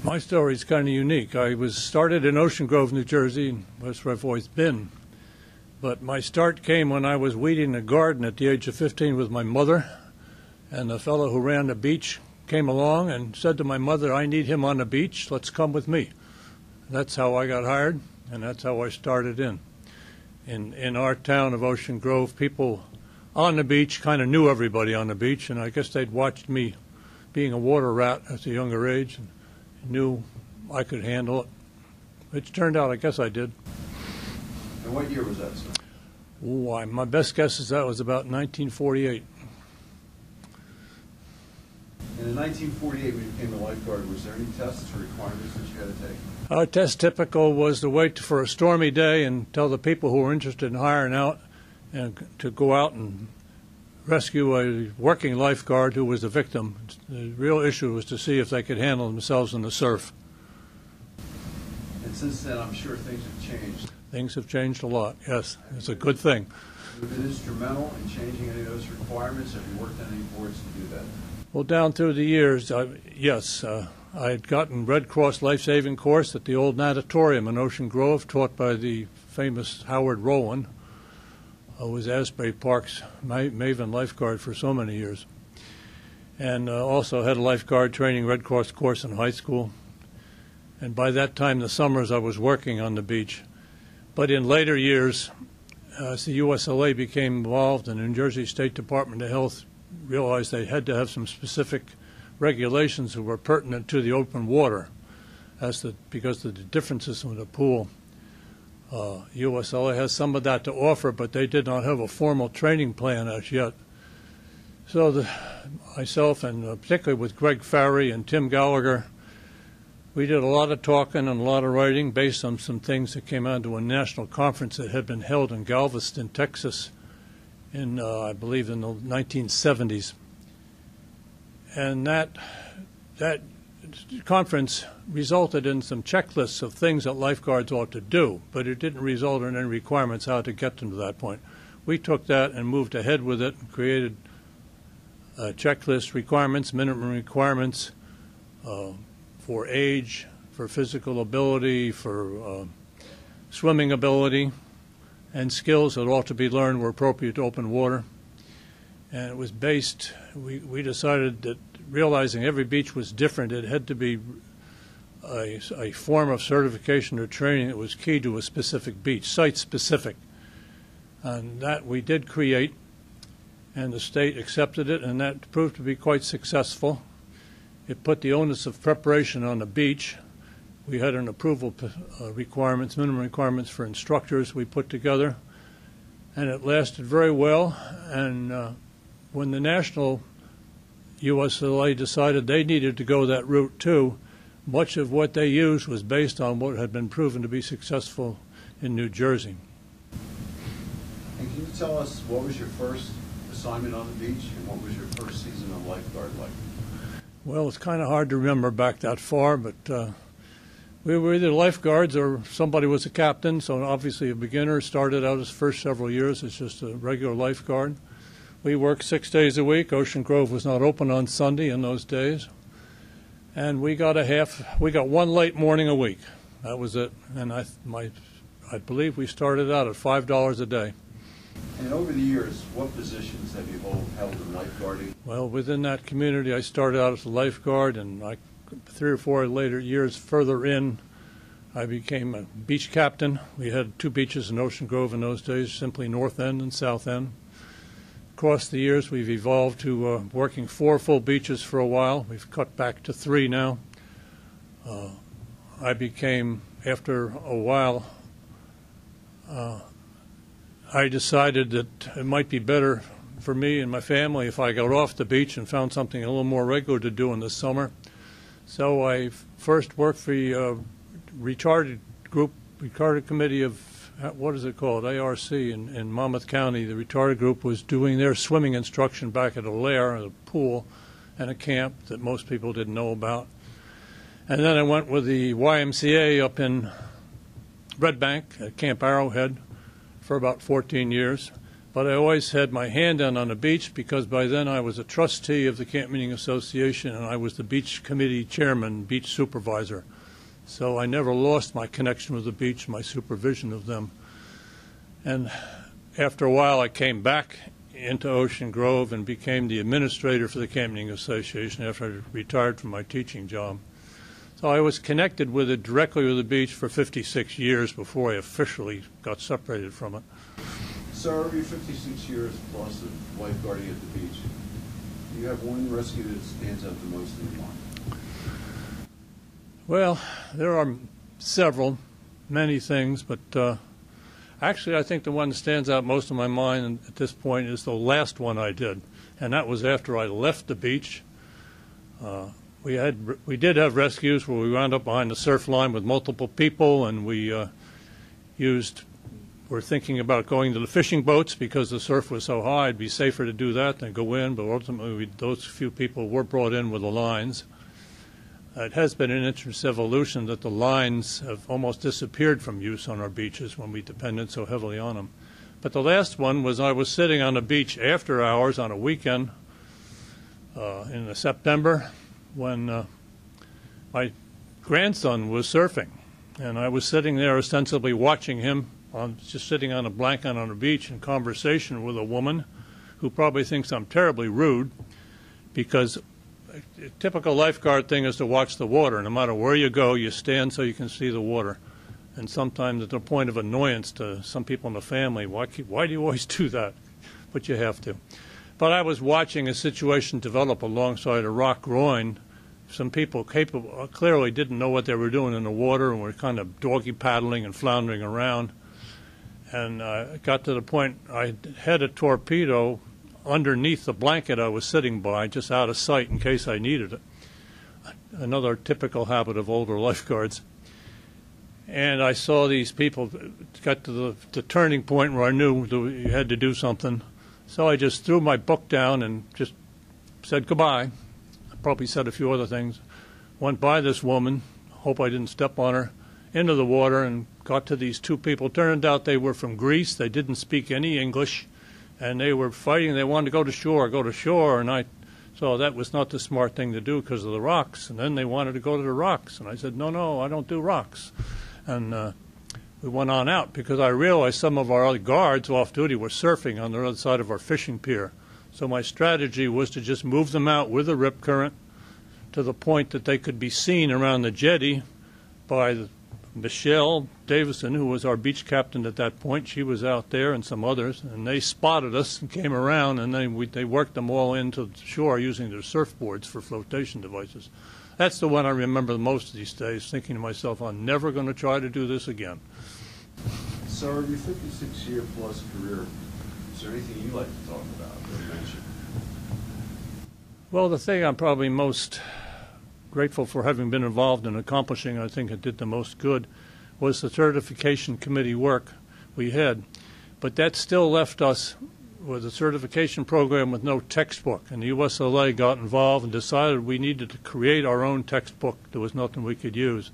My story is kind of unique. I was started in Ocean Grove, New Jersey, and that's where I've always been. But my start came when I was weeding a garden at the age of 15 with my mother, and the fellow who ran the beach came along and said to my mother, "I need him on the beach, let's come with me." That's how I got hired, and that's how I started in our town of Ocean Grove. People on the beach kind of knew everybody on the beach, and I guess they'd watched me being a water rat at a younger age and knew I could handle it, which turned out I guess I did. And what year was that, sir? Ooh, my best guess is that was about 1948. And in 1948, when you became a lifeguard, was there any tests or requirements that you had to take? Our test typical was to wait for a stormy day and tell the people who were interested in hiring out and to go out and rescue a working lifeguard who was a victim. The real issue was to see if they could handle themselves in the surf. And since then, I'm sure things have changed. Things have changed a lot, yes. It's a good thing. You've been instrumental in changing any of those requirements. Have you worked on any boards to do that? Well, down through the years, yes. I had gotten Red Cross life-saving course at the old natatorium in Ocean Grove, taught by the famous Howard Rowland, who was Asbury Park's Maven lifeguard for so many years. And also had a lifeguard training Red Cross course in high school. And by that time, the summers, I was working on the beach. But in later years, as the USLA became involved and the New Jersey State Department of Health realized they had to have some specific regulations that were pertinent to the open water because of the differences in the pool. USLA has some of that to offer, but they did not have a formal training plan as yet. So myself, and particularly with Greg Farry and Tim Gallagher, we did a lot of talking and a lot of writing based on some things that came out of a national conference that had been held in Galveston, Texas, in I believe in the 1970s. And that conference resulted in some checklists of things that lifeguards ought to do, but it didn't result in any requirements how to get them to that point. We took that and moved ahead with it and created checklist requirements, minimum requirements for age, for physical ability, for swimming ability, and skills that ought to be learned were appropriate to open water. And it was based, we decided that realizing every beach was different, it had to be a form of certification or training that was key to a specific beach, site-specific. And that we did create, and the state accepted it, and that proved to be quite successful. It put the onus of preparation on the beach. We had an approval requirements, minimum requirements for instructors we put together, and it lasted very well. And when the national USLA decided they needed to go that route too, much of what they used was based on what had been proven to be successful in New Jersey. And can you tell us what was your first assignment on the beach and what was your first season of lifeguard like? Well, it's kind of hard to remember back that far, but we were either lifeguards or somebody was a captain, so obviously a beginner started out his first several years as just a regular lifeguard. We worked 6 days a week. Ocean Grove was not open on Sunday in those days. And we got one late morning a week. That was it. And I believe we started out at $5 a day. And over the years, what positions have you held in lifeguarding? Well, within that community, I started out as a lifeguard, and 3 or 4 later years further in, I became a beach captain. We had 2 beaches in Ocean Grove in those days, simply North End and South End. Across the years, we've evolved to working 4 full beaches for a while. We've cut back to 3 now. I became, after a while, I decided that it might be better for me and my family if I got off the beach and found something a little more regular to do in the summer. So I first worked for the retarded committee of, what is it called, ARC in Monmouth County. The retarded group was doing their swimming instruction back at a lair, a pool, and a camp that most people didn't know about. And then I went with the YMCA up in Red Bank at Camp Arrowhead for about 14 years. But I always had my hand down on the beach because by then I was a trustee of the Camp Meeting Association and I was the beach committee chairman, beach supervisor. So I never lost my connection with the beach, my supervision of them. And after a while I came back into Ocean Grove and became the administrator for the Camp Meeting Association after I retired from my teaching job. So I was connected with it directly with the beach for 56 years before I officially got separated from it. Sir, your 56 years plus of lifeguarding at the beach, do you have one rescue that stands out the most in your mind? Well, there are several, many things, but actually I think the one that stands out most in my mind at this point is the last one I did, and that was after I left the beach. We did have rescues where we wound up behind the surf line with multiple people, and we were thinking about going to the fishing boats because the surf was so high. It'd be safer to do that than go in, but ultimately those few people were brought in with the lines. It has been an interesting evolution that the lines have almost disappeared from use on our beaches when we depended so heavily on them. But the last one was I was sitting on the beach after hours on a weekend in September when my grandson was surfing. And I was sitting there ostensibly watching him, just sitting on a blanket on the beach in conversation with a woman who probably thinks I'm terribly rude because a typical lifeguard thing is to watch the water. No matter where you go, you stand so you can see the water. And sometimes it's a point of annoyance to some people in the family. Why do you always do that? But you have to. But I was watching a situation develop alongside a rock groin. Some people clearly didn't know what they were doing in the water and were kind of doggy paddling and floundering around. And it got to the point I had a torpedo underneath the blanket I was sitting by, just out of sight in case I needed it. Another typical habit of older lifeguards. And I saw these people got to the turning point where I knew you had to do something. So I just threw my book down and just said goodbye. I probably said a few other things. Went by this woman, hope I didn't step on her, into the water and got to these two people. Turned out they were from Greece. They didn't speak any English. And they were fighting. They wanted to go to shore, and so that was not the smart thing to do because of the rocks. And then they wanted to go to the rocks, and I said, no, I don't do rocks. And we went on out because I realized some of our other guards off duty were surfing on the other side of our fishing pier. So my strategy was to just move them out with a rip current to the point that they could be seen around the jetty by Michelle Davison, who was our beach captain at that point. She was out there and some others, and they spotted us and came around, and they worked them all into the shore using their surfboards for flotation devices. That's the one I remember the most these days, thinking to myself, I'm never going to try to do this again. So, your 56-year-plus career, is there anything you'd like to talk about or mention? Well, the thing I'm probably most grateful for having been involved in accomplishing, I think it did the most good, was the certification committee work we had. But that still left us with a certification program with no textbook. And the USLA got involved and decided we needed to create our own textbook. There was nothing we could use.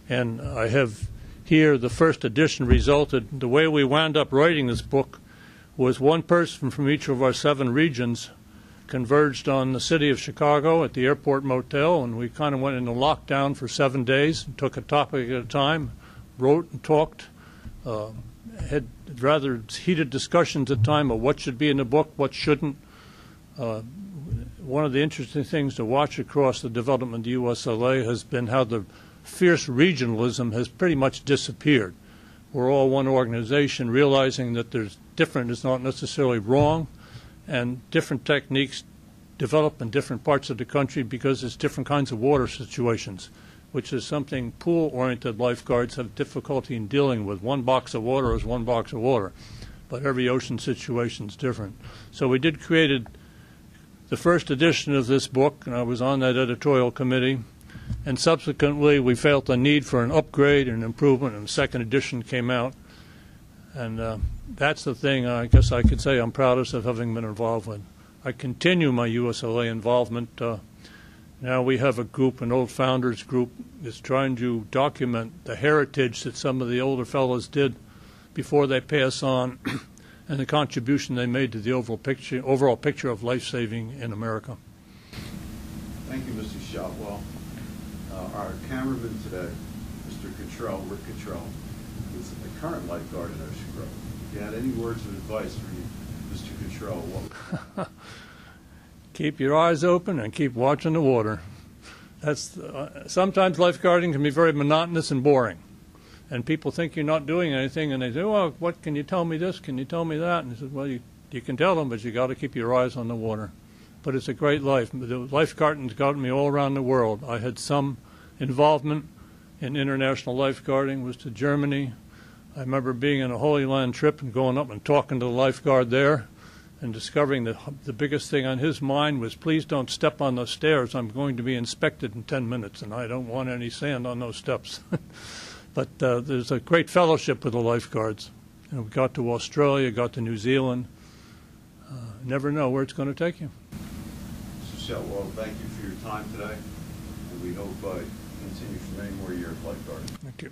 And I have here the first edition resulted. The way we wound up writing this book was one person from each of our 7 regions converged on the city of Chicago at the airport motel, and we kind of went into lockdown for 7 days and took a topic at a time, wrote and talked, had rather heated discussions at time of what should be in the book, what shouldn't. One of the interesting things to watch across the development of the USLA has been how the fierce regionalism has pretty much disappeared. We're all one organization, realizing that there's different is not necessarily wrong, and different techniques develop in different parts of the country because there's different kinds of water situations, which is something pool-oriented lifeguards have difficulty in dealing with. One box of water is one box of water, but every ocean situation is different. So we created the first edition of this book, and I was on that editorial committee, and subsequently we felt the need for an upgrade and improvement, and the second edition came out. And that's the thing I guess I could say I'm proudest of having been involved with. I continue my USLA involvement. Now we have a group, an old founders group, that's trying to document the heritage that some of the older fellows did before they pass on and the contribution they made to the overall picture of life-saving in America. Thank you, Mr. Shotwell. Our cameraman today, Mr. Cuttrell, Rick Cuttrell, is a current lifeguard in Ocean Grove. If you had any words of advice for you, Mr. Cuttrell, what? Keep your eyes open and keep watching the water. That's sometimes lifeguarding can be very monotonous and boring, and people think you're not doing anything, and they say, "Well, what can you tell me this? Can you tell me that?" And I said, "Well, you can tell them, but you got to keep your eyes on the water." But it's a great life. The lifeguarding's got me all around the world. I had some involvement in international lifeguarding. Was to Germany. I remember being on a Holy Land trip and going up and talking to the lifeguard there, and discovering that the biggest thing on his mind was, please don't step on those stairs. I'm going to be inspected in 10 minutes, and I don't want any sand on those steps. But there's a great fellowship with the lifeguards. We got to Australia, got to New Zealand. Never know where it's going to take you. Mr. Shotwell, thank you for your time today, and we hope you continue for many more years lifeguarding. Thank you.